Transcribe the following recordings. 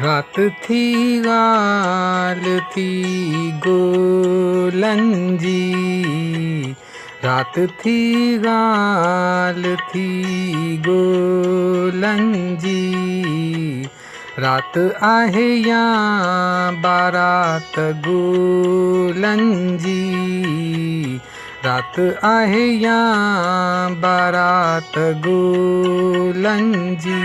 रात थी ॻाल्हि थी गोलनि जी, रात थी ॻाल्हि थी गोलनि जी, रात आहे या बारात गोलनि जी, रात आहे या बारात गोलनि जी।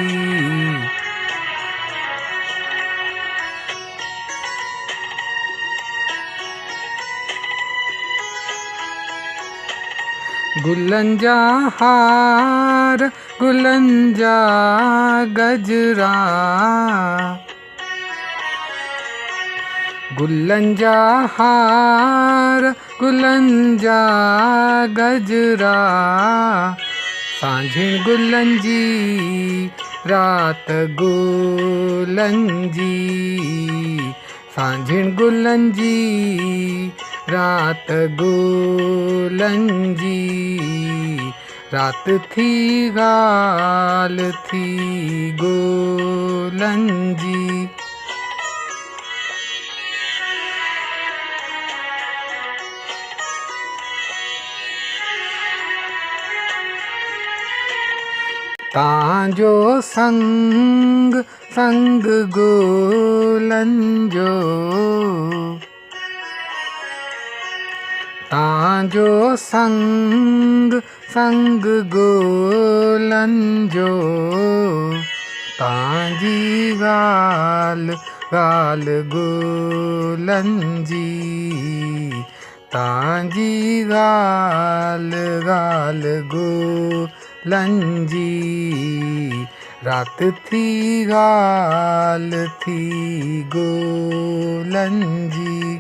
गुलनि जा हार, गुलनि जा गजरा, गुलनि जा हार, गुलनि जा गजरा, सांझ गुलनि जी रात गोलनि जी, सांझ गुलनि जी रात गोलनि जी, रात थी ॻाल्हि थी गोलनि जी। तव्हांजो संग संग गोलनि जो, तव्हांजो संग संग गोलनि जो, तव्हांजी ॻाल्हि ॻाल्हि गोलनि जी, तव्हांजी ॻाल्हि ॻाल्हि गोलनि जी, रात थी ॻाल्हि थी गोलनि जी।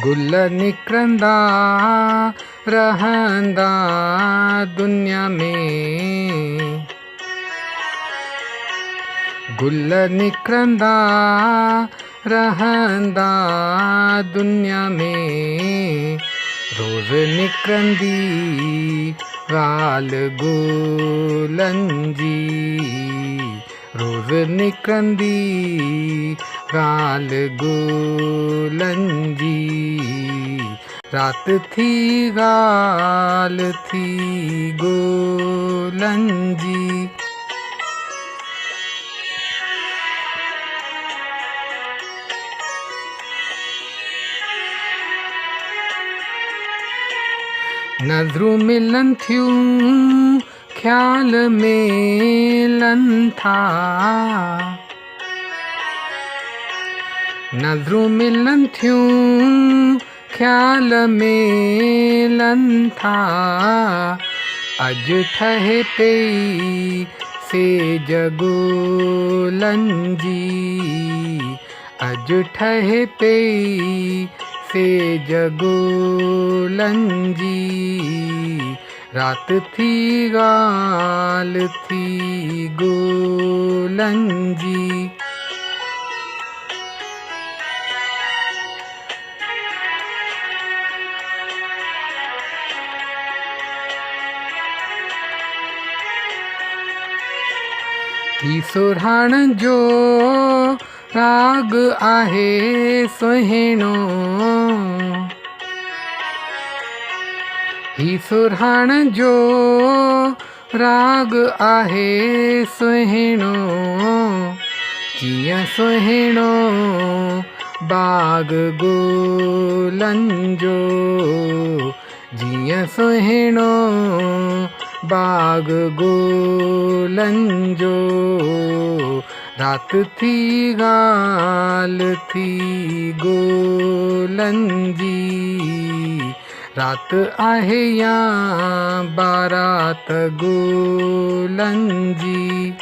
गुल निकिरंदा रहंदा दुनिया में, गुल निकिरंदा रहंदा दुनिया में, रोज़ निकिरंदी ॻाल्हि गोलनि जी, रोज़ निकिरंदी ॻाल्हि गोलनि जी, रात थी ॻाल्हि थी गोलनि जी। नज़रूं मिलनि थियूं ख़्याल मेलनि था, नज़रूं मिलनि थियूं ख़्याल मेलनि था, अॼु ठहे पई सेज गोलनि जी, अॼु ठहे पई सेज गोलनि जी, रात थी ॻाल्हि थी गोलनि जी। ही सुरहाण जो राग आहे सुहिणो, ही सुरहाण जो राग आहे सुहिणो, जीअं सुहिणो बाग गोलनि जो, जीअं सुहिणो बाग गोलनि जो, रात थी ॻाल्हि थी गोलनि जी, रात आहे या बारात गोलनि जी।